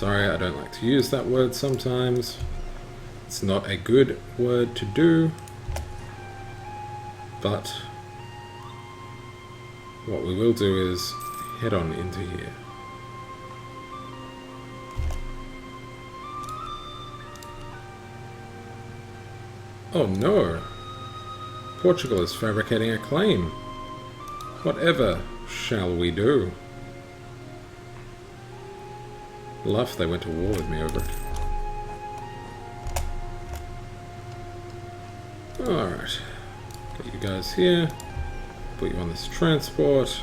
Sorry, I don't like to use that word sometimes. It's not a good word to do. But what we will do is head on into here. Oh no! Portugal is fabricating a claim. Whatever shall we do? Luff, they went to war with me over it. Alright. Get you guys here. Put you on this transport.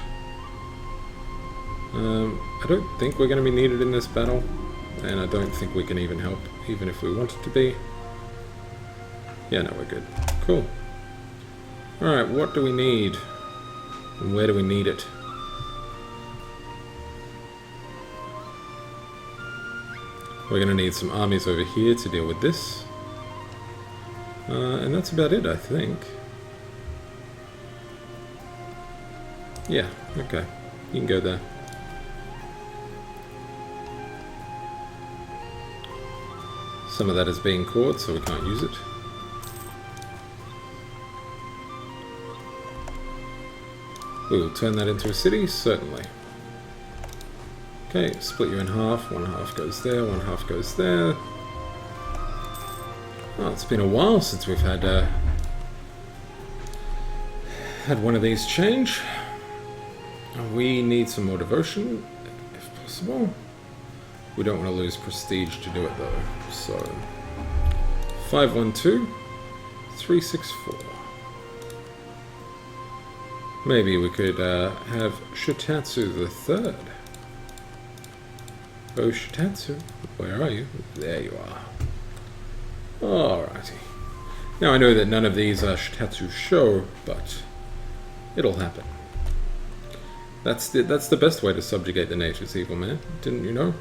I don't think we're going to be needed in this battle. And I don't think we can even help, even if we wanted to be. Yeah, no, we're good. Cool. Alright, what do we need? And where do we need it? We're going to need some armies over here to deal with this. And that's about it, I think. Yeah, okay. You can go there. Some of that is being caught, so we can't use it. We will turn that into a city, certainly. Okay, split you in half. One half goes there, one half goes there. Oh, it's been a while since we've had one of these change. We need some more devotion, if possible. We don't want to lose prestige to do it, though. So, 512, 364. Maybe we could have Shitatsu the Third. Oh, Shitatsu, where are you? There you are. Alrighty. Now I know that none of these are Shitatsu show, but it'll happen. That's the best way to subjugate the nature's evil, man. Didn't you know?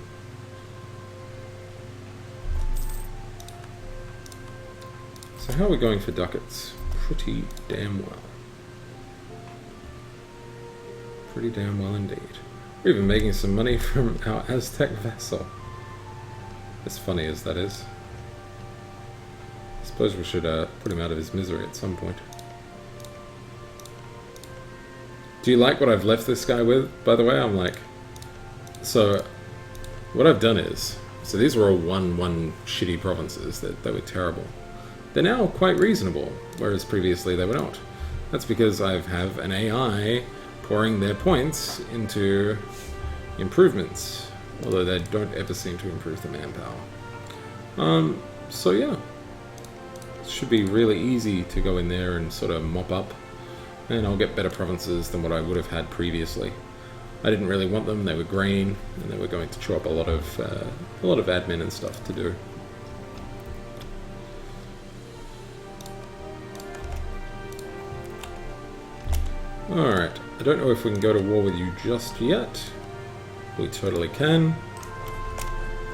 So how are we going for ducats? Pretty damn well. Pretty damn well indeed. We're even making some money from our Aztec vassal. As funny as that is. I suppose we should put him out of his misery at some point. Do you like what I've left this guy with, by the way? I'm like... So, what I've done is... So these were all one shitty provinces that were terrible. They're now quite reasonable, whereas previously they were not. That's because I have an AI pouring their points into improvements, although they don't ever seem to improve the manpower. So yeah, it should be really easy to go in there and sort of mop up, and I'll get better provinces than what I would have had previously. I didn't really want them; they were green, and they were going to chew up a lot of admin and stuff to do. Alright, I don't know if we can go to war with you just yet. We totally can.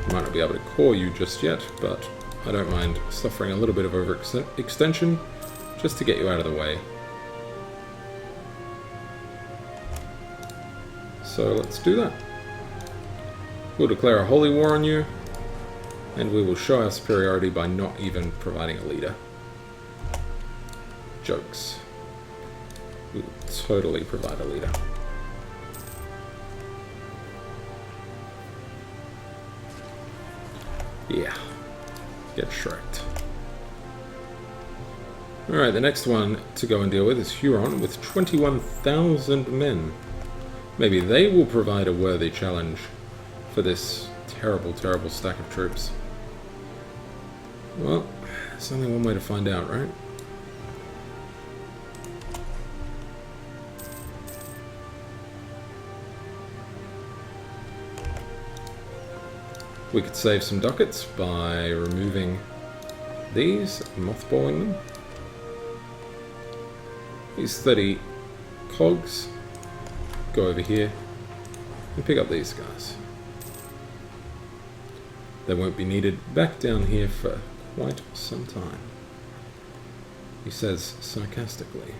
Might not be able to call you just yet, but I don't mind suffering a little bit of overextension just to get you out of the way. So let's do that. We'll declare a holy war on you, and we will show our superiority by not even providing a leader. Jokes. We will totally provide a leader. Yeah. Get shreked. Alright, the next one to go and deal with is Huron with 21,000 men. Maybe they will provide a worthy challenge for this terrible, terrible stack of troops. Well, there's only one way to find out, right? We could save some ducats by removing these, mothballing them. These 30 cogs go over here and pick up these guys. They won't be needed back down here for quite some time. He says sarcastically,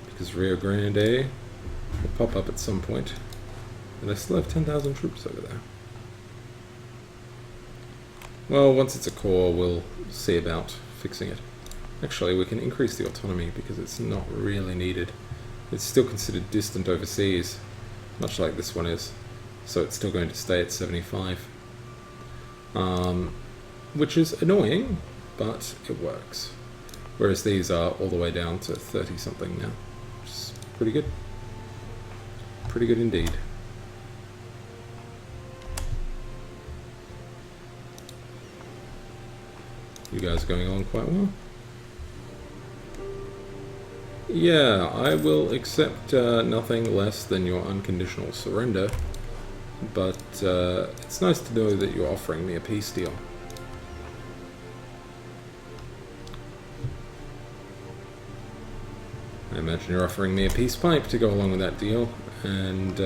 because Rio Grande will pop up at some point, and I still have 10,000 troops over there. Well, once it's a core, we'll see about fixing it. Actually, we can increase the autonomy because it's not really needed. It's still considered distant overseas, much like this one is. So it's still going to stay at 75. Which is annoying, but it works. Whereas these are all the way down to 30 something now. Which is pretty good. Pretty good indeed. You guys are going along quite well. Yeah, I will accept nothing less than your unconditional surrender, but it's nice to know that you're offering me a peace deal. I imagine you're offering me a peace pipe to go along with that deal, and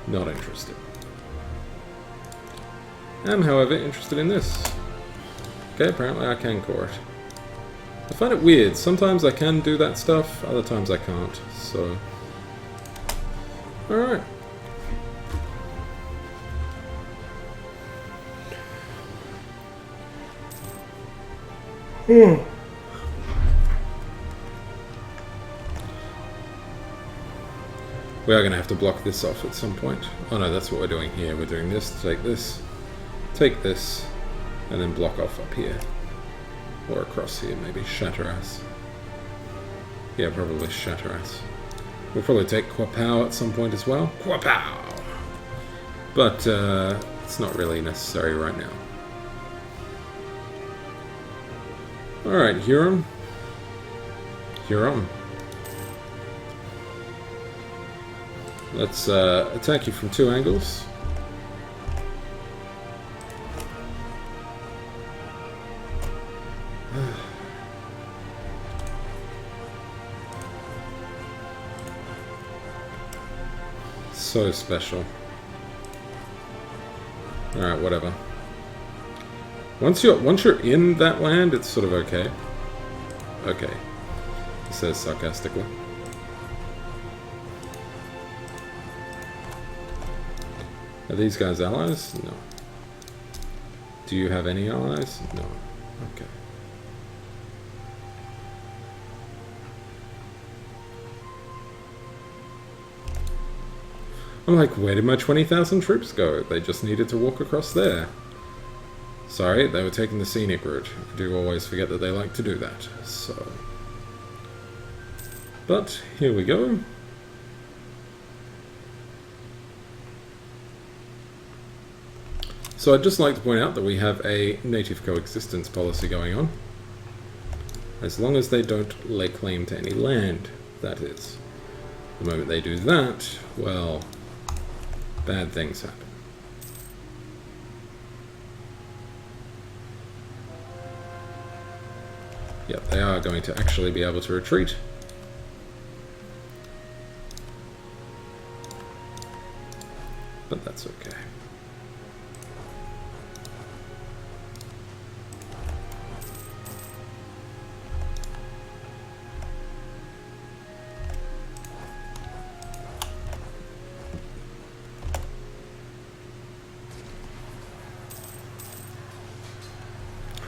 not interested. I'm, however, interested in this. Okay, apparently I can core it. I find it weird. Sometimes I can do that stuff, other times I can't, so... Alright. We are going to have to block this off at some point. Oh no, that's what we're doing here. We're doing this, take this, and then block off up here. Or across here, maybe. Shatter us. Yeah, probably shatter us. We'll probably take Quapao at some point as well. Quapao! But it's not really necessary right now. Alright, Huron. Huron. Let's attack you from 2 angles. So special. Alright, whatever. Once you're in that land, it's sort of okay. Okay. He says sarcastically. Are these guys allies? No. Do you have any allies? No. Okay. I'm like, where did my 20,000 troops go? They just needed to walk across there. Sorry, they were taking the scenic route. I do always forget that they like to do that, so... But, here we go. So I'd just like to point out that we have a native coexistence policy going on. As long as they don't lay claim to any land, that is. The moment they do that, well... bad things happen. Yep, they are going to actually be able to retreat. But that's okay.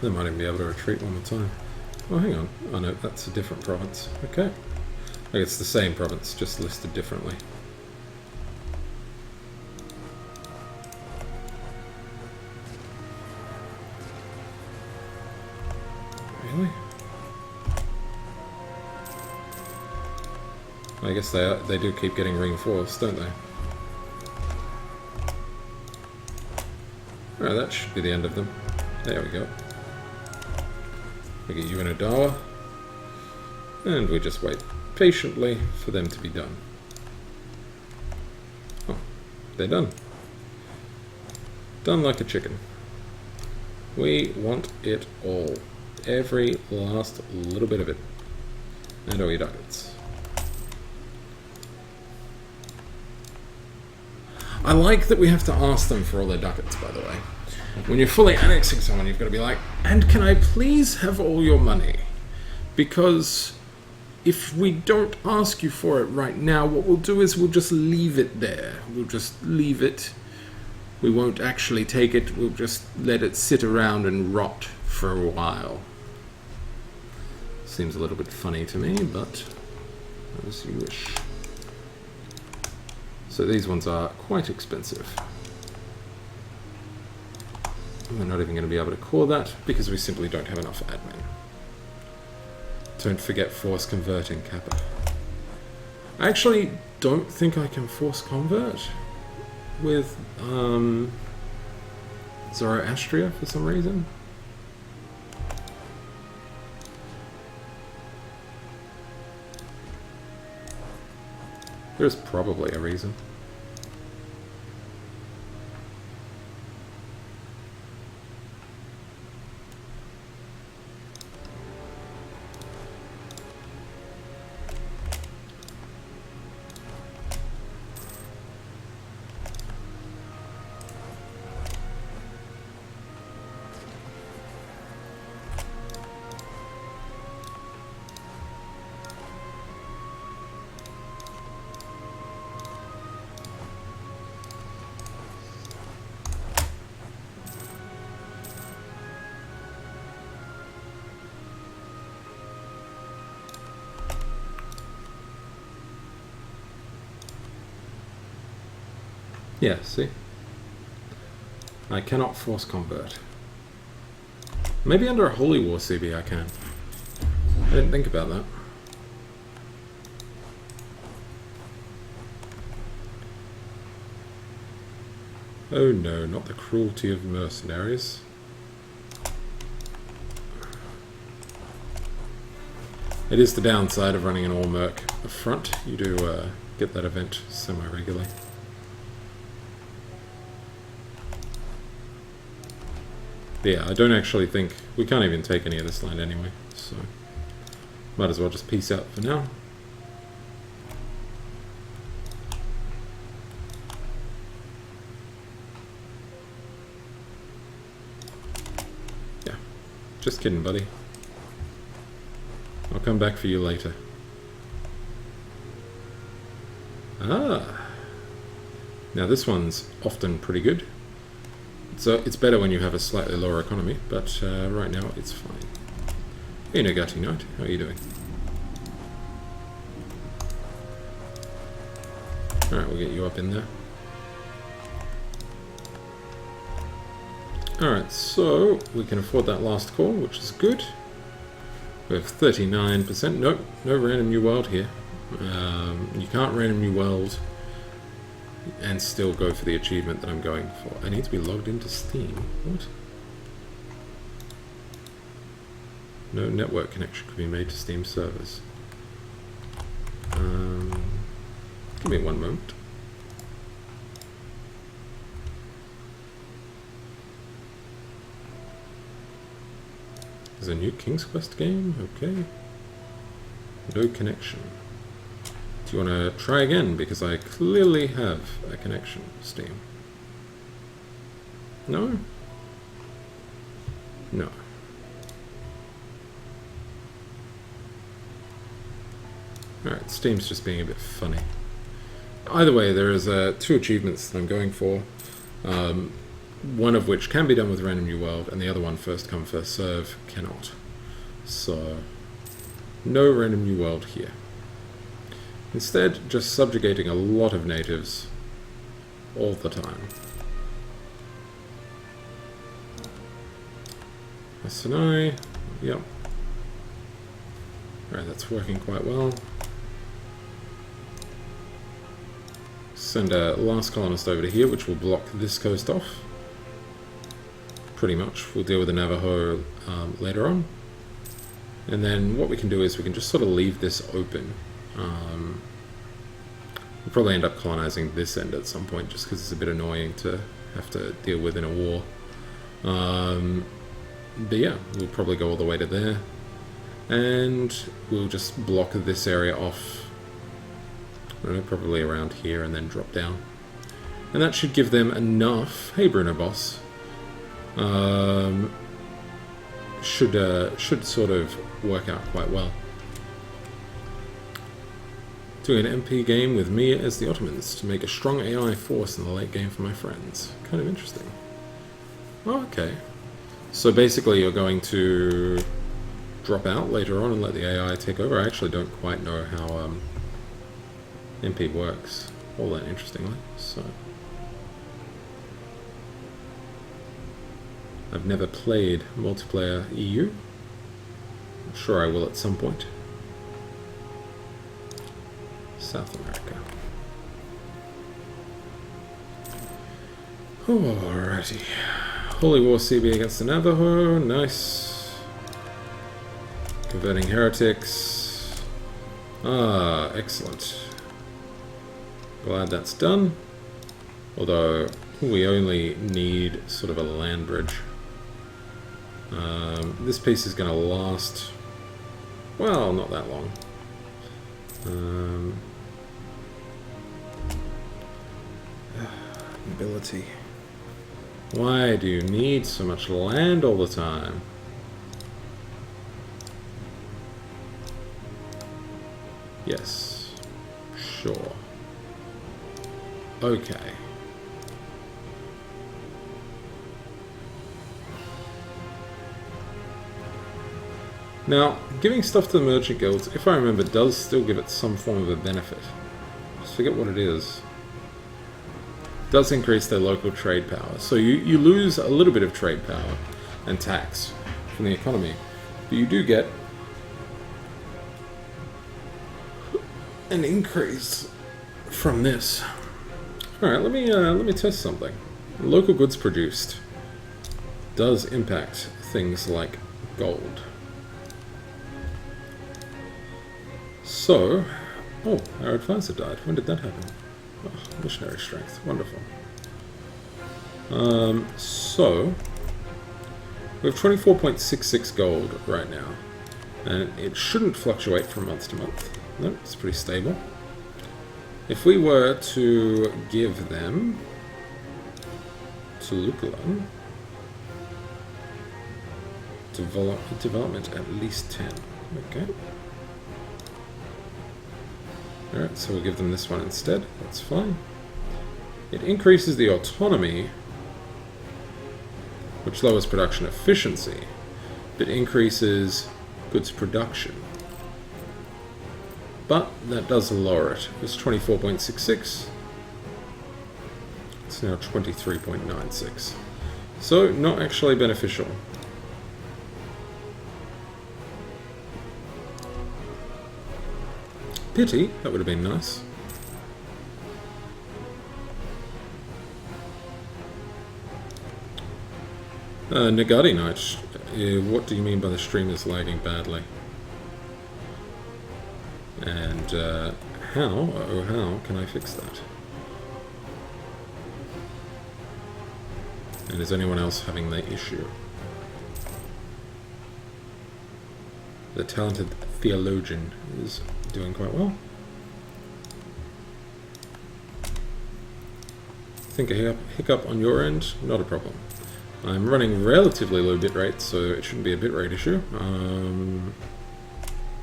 They might even be able to retreat one more time. Oh, hang on. Oh no, that's a different province. Okay. Like it's the same province, just listed differently. Really? I guess they do keep getting reinforced, don't they? Alright, that should be the end of them. There we go. We get you in Odawa, and we just wait patiently for them to be done. Oh, they're done. Done like a chicken. We want it all. Every last little bit of it. And all your ducats. I like that we have to ask them for all their ducats, by the way. When you're fully annexing someone, you've got to be like, and can I please have all your money? Because if we don't ask you for it right now, what we'll do is we'll just leave it there. We'll just leave it We won't actually take it, we'll just let it sit around and rot for a while. Seems a little bit funny to me, but as you wish. So these ones are quite expensive. We're not even going to be able to core that because we simply don't have enough admin. Don't forget force converting, Kappa. I actually don't think I can force convert with Zoroastria for some reason. There's probably a reason. Yeah, see? I cannot force convert. Maybe under a Holy War CB I can. I didn't think about that. Oh no, not the cruelty of mercenaries. It is the downside of running an all-merc up front. You do get that event semi-regularly. Yeah, I don't actually think... We can't even take any of this land anyway, so... Might as well just peace out for now. Yeah, just kidding, buddy. I'll come back for you later. Ah! Now this one's often pretty good. So it's better when you have a slightly lower economy, but right now it's fine. Hey Nagati Knight, how are you doing? Alright, we'll get you up in there. Alright, so we can afford that last call, which is good. We have 39%. Nope, no random new world here. You can't random new world and still go for the achievement that I'm going for. I need to be logged into Steam. What? No network connection could be made to Steam servers. Give me one moment. There's a new King's Quest game? Okay. No connection. Do you want to try again? Because I clearly have a connection, Steam. No? No. Alright, Steam's just being a bit funny. Either way, there is two achievements that I'm going for. One of which can be done with Random New World, and the other one, first come, first serve, cannot. So, no Random New World here. Instead, just subjugating a lot of natives all the time. Sinai, yep. Alright, that's working quite well. Send a last colonist over to here, which will block this coast off. Pretty much. We'll deal with the Navajo later on. And then what we can do is we can just sort of leave this open. We'll probably end up colonizing this end at some point, just because it's a bit annoying to have to deal with in a war. But yeah, we'll probably go all the way to there. And we'll just block this area off, I don't know, probably around here, and then drop down. And that should give them enough. Hey Bruno Boss. Should sort of work out quite well Doing an MP game with me as the Ottomans to make a strong AI force in the late game for my friends. Kind of interesting. Oh, okay. So basically you're going to drop out later on and let the AI take over. I actually don't quite know how MP works all that interestingly. So I've never played multiplayer EU. I'm sure I will at some point. South America. Alrighty. Holy War CB against the Navajo. Nice. Converting heretics. Ah, excellent. Glad that's done. Although we only need sort of a land bridge. This piece is going to last, well, not that long. Mobility. Why do you need so much land all the time? Yes. Sure. Okay. Now, giving stuff to the merchant guilds, if I remember, does still give it some form of a benefit. Just forget what it is. It does increase their local trade power. So you lose a little bit of trade power and tax from the economy. But you do get an increase from this. Alright, let me test something. Local goods produced does impact things like gold. So, oh, our advisor died. When did that happen? Oh, missionary strength. Wonderful. So, we have 24.66 gold right now. And it shouldn't fluctuate from month to month. No, it's pretty stable. If we were to give them to Lucalan, development at least 10. Okay. Alright, so we'll give them this one instead. That's fine. It increases the autonomy, which lowers production efficiency, but increases goods production. But that does lower it. It's 24.66. It's now 23.96. So, not actually beneficial. Pity, that would have been nice. Nagati Knight, what do you mean by the stream is lagging badly? And how can I fix that? And is anyone else having the issue? The talented theologian is doing quite well. Think a hiccup on your end? Not a problem. I'm running relatively low bitrate, so it shouldn't be a bitrate issue.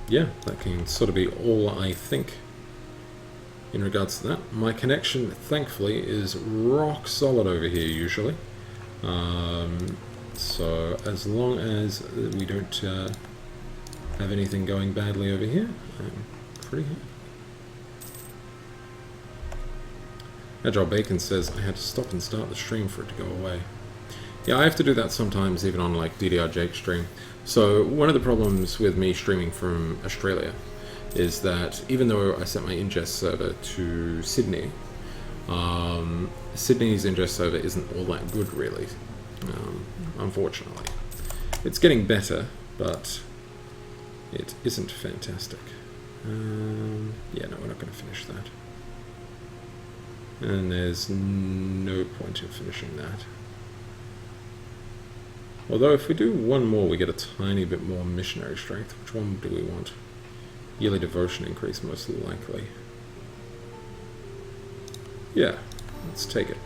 Yeah, that can sort of be all I think in regards to that. My connection, thankfully, is rock solid over here usually. So as long as we don't have anything going badly over here, I'm pretty happy. Agile Bacon says I had to stop and start the stream for it to go away. Yeah, I have to do that sometimes, even on like DDR Jake stream. So one of the problems with me streaming from Australia is that even though I set my ingest server to Sydney, Sydney's ingest server isn't all that good really, unfortunately. It's getting better, but it isn't fantastic. Yeah, no, we're not going to finish that. And there's no point in finishing that. Although if we do one more, we get a tiny bit more missionary strength. Which one do we want? Yearly devotion increase, most likely. Yeah, let's take it.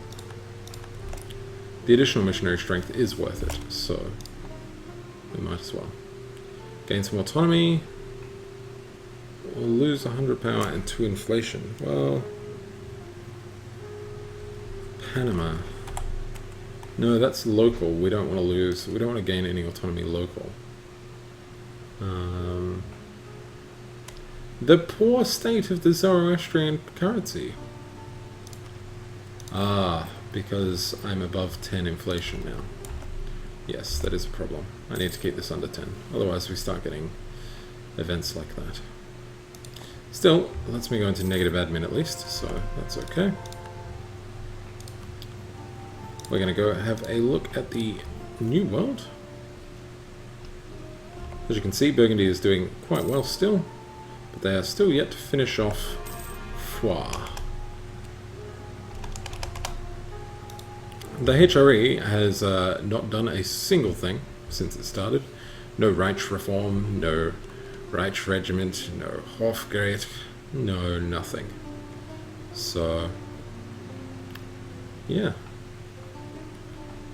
The additional missionary strength is worth it, so we might as well. Gain some autonomy. We'll lose 100 power and 2 inflation. Well, Panama. No, that's local. We don't want to lose. We don't want to gain any autonomy local. The poor state of the Zoroastrian currency. Ah, because I'm above 10 inflation now. Yes, that is a problem. I need to keep this under 10. Otherwise we start getting events like that. Still, lets me go into negative admin at least, so that's okay. We're going to go have a look at the New World. As you can see, Burgundy is doing quite well still, but they are still yet to finish off Foix. The HRE has not done a single thing since it started. No Reichsreform, no Reichsregiment, no Hofgerät, no nothing. So, yeah.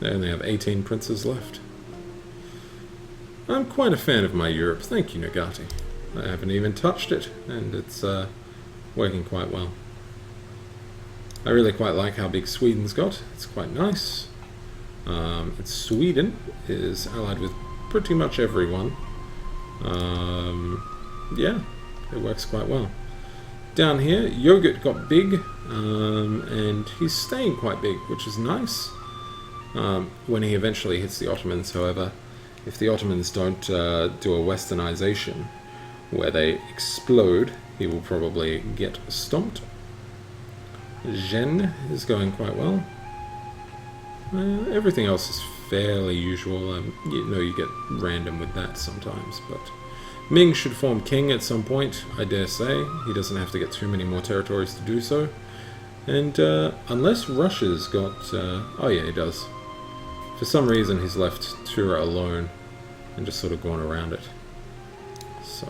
They only have 18 princes left. I'm quite a fan of my Europe, thank you Nagati. I haven't even touched it, and it's working quite well. I really quite like how big Sweden's got, it's quite nice. And Sweden is allied with pretty much everyone. Yeah, it works quite well. Down here, Yogurt got big, and he's staying quite big, which is nice. When he eventually hits the Ottomans, however, if the Ottomans don't do a westernization where they explode, he will probably get stomped. Gen is going quite well. Everything else is fairly usual. You know, you get random with that sometimes, but Ming should form king at some point, I dare say. He doesn't have to get too many more territories to do so. And unless Russia's got... oh yeah, he does. For some reason he's left Tura alone and just sort of gone around it. So,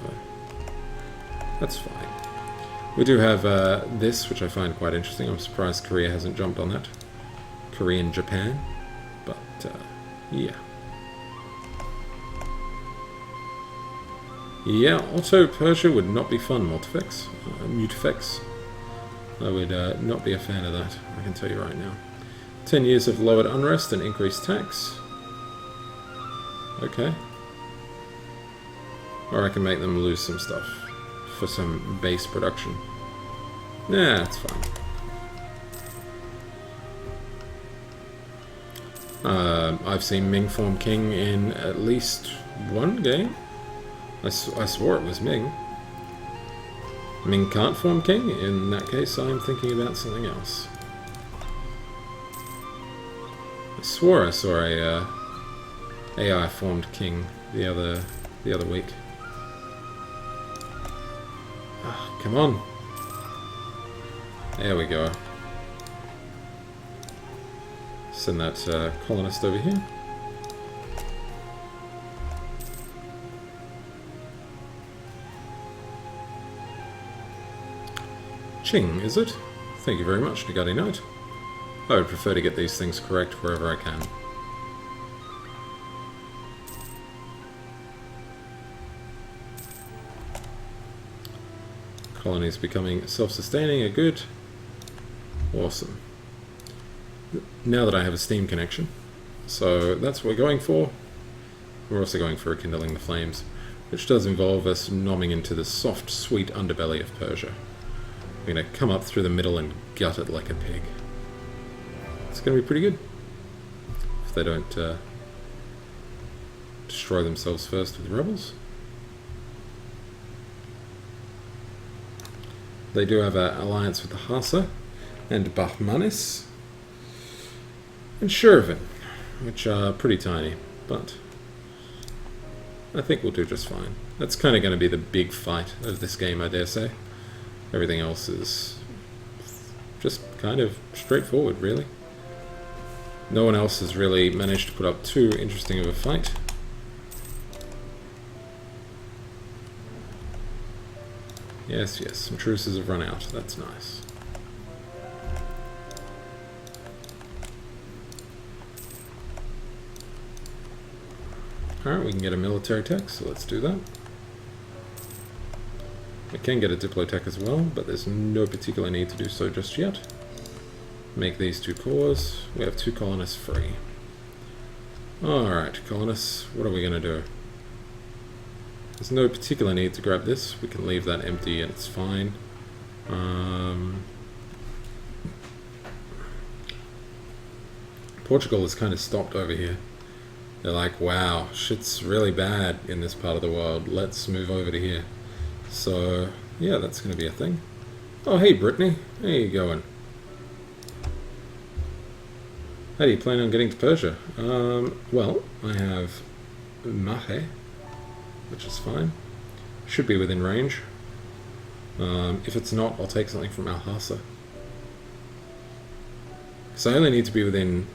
that's fine. We do have this, which I find quite interesting. I'm surprised Korea hasn't jumped on that. Korean Japan. But, yeah. Yeah, Otto Persia would not be fun, Multifex. Mutifex. I would not be a fan of that, I can tell you right now. 10 years of lowered unrest and increased tax. Okay. Or I can make them lose some stuff for some base production. Nah, that's fine. I've seen Ming form king in at least one game. I swore it was Ming. Ming can't form king? In that case, I'm thinking about something else. I swore I saw a AI formed king the other week. Oh, come on. There we go. Send that colonist over here. Ching, is it? Thank you very much, Nagati Knight. I would prefer to get these things correct wherever I can. Colonies becoming self-sustaining are good. Awesome. Now that I have a steam connection, so that's what we're going for. We're also going for rekindling the flames, which does involve us nomming into the soft, sweet underbelly of Persia. We're going to come up through the middle and gut it like a pig. It's going to be pretty good. If they don't destroy themselves first with rebels. They do have an alliance with the Hassa and Bahmanis and Shervin, which are pretty tiny, but I think we'll do just fine. That's kind of going to be the big fight of this game, I dare say. Everything else is just kind of straightforward, really. No one else has really managed to put up too interesting of a fight. Yes, yes, some truces have run out. That's nice. Alright, we can get a military tax, so let's do that. We can get a Diplotech as well, but there's no particular need to do so just yet. Make these 2 cores. We have 2 colonists free. Alright, colonists, what are we going to do? There's no particular need to grab this. We can leave that empty and it's fine. Portugal has kind of stopped over here. They're like, wow, shit's really bad in this part of the world. Let's move over to here. So, yeah, that's going to be a thing. Oh, hey, Brittany. How you going? How do you plan on getting to Persia? Well, I have Mahe, which is fine. Should be within range. If it's not, I'll take something from Al-Hassa. So I only need to be within...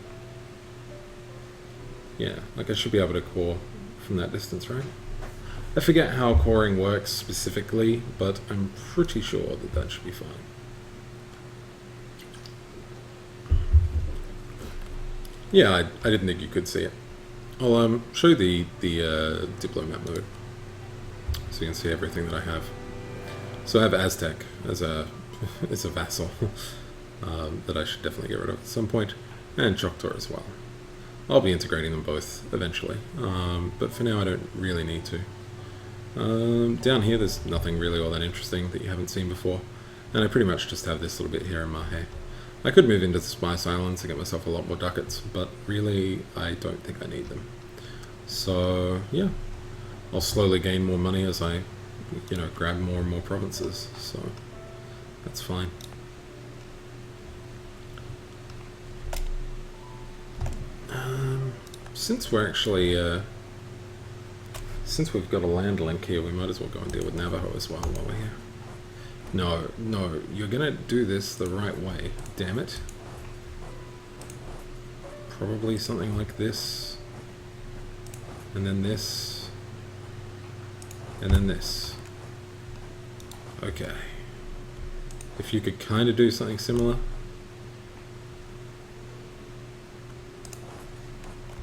Yeah, like I should be able to core from that distance, right? I forget how coring works specifically, but I'm pretty sure that that should be fine. Yeah, I didn't think you could see it. I'll show you the diplomat mode, so you can see everything that I have. So I have Aztec as a vassal that I should definitely get rid of at some point, and Choctaw as well. I'll be integrating them both eventually, but for now I don't really need to. Down here there's nothing really all that interesting that you haven't seen before, and I pretty much just have this little bit here in Mahe. I could move into the Spice Islands and get myself a lot more ducats, but really I don't think I need them. So yeah, I'll slowly gain more money as I, grab more and more provinces, so that's fine. Since we're actually, since we've got a land link here, we might as well go and deal with Navajo as well while we're here. No, you're gonna do this the right way, damn it. Probably something like this, and then this, and then this. Okay. If you could kind of do something similar.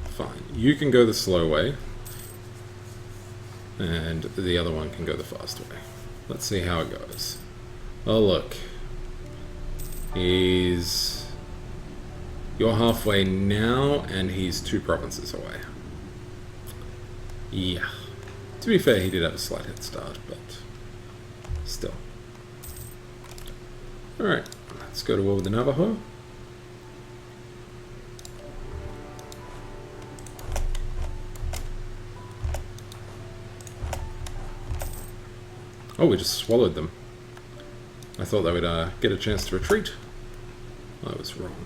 Fine. You can go the slow way, and the other one can go the fast way. Let's see how it goes. Oh look. You're halfway now, and he's 2 provinces away. Yeah. To be fair, he did have a slight head start, but still. Alright, let's go to war with the Navajo. Oh, we just swallowed them. I thought they would get a chance to retreat. I was wrong.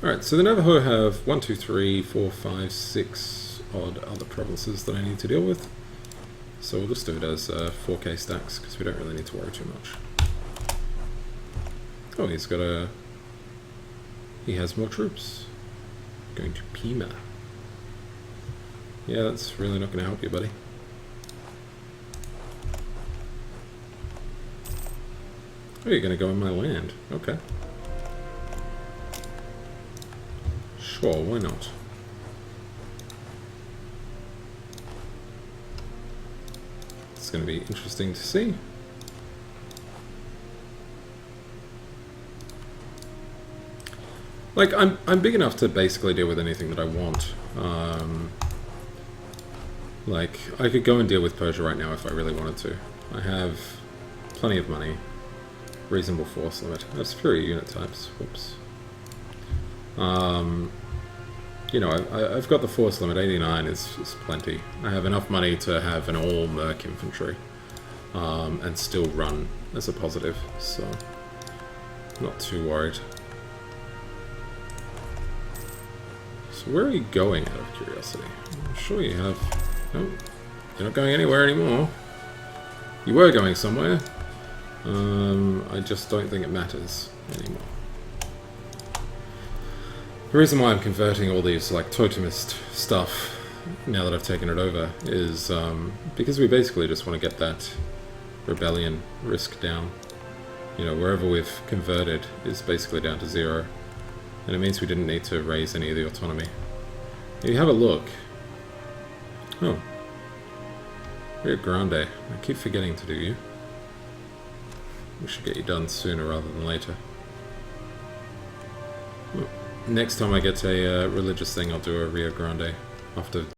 Alright, so the Navajo have 1, 2, 3, 4, 5, 6 odd other provinces that I need to deal with. So we'll just do it as 4K stacks, because we don't really need to worry too much. Oh, he has more troops. Going to Pima. Yeah, that's really not going to help you, buddy. Oh, you're going to go in my land. Okay. Sure, why not? It's going to be interesting to see. Like, I'm big enough to basically deal with anything that I want. Like, I could go and deal with Persia right now if I really wanted to. I have plenty of money. Reasonable force limit. I have superior unit types. Whoops. I've got the force limit. 89 is plenty. I have enough money to have an all merc infantry and still run as a positive, so not too worried. So where are you going, out of curiosity? I'm sure you have... Oh, you're not going anywhere anymore. You were going somewhere. I just don't think it matters anymore. The reason why I'm converting all these like totemist stuff now that I've taken it over is because we basically just want to get that rebellion risk down. Wherever we've converted is basically down to 0, and it means we didn't need to raise any of the autonomy. If you have a look. Oh. Rio Grande. I keep forgetting to do you. We should get you done sooner rather than later. Next time I get a religious thing, I'll do a Rio Grande after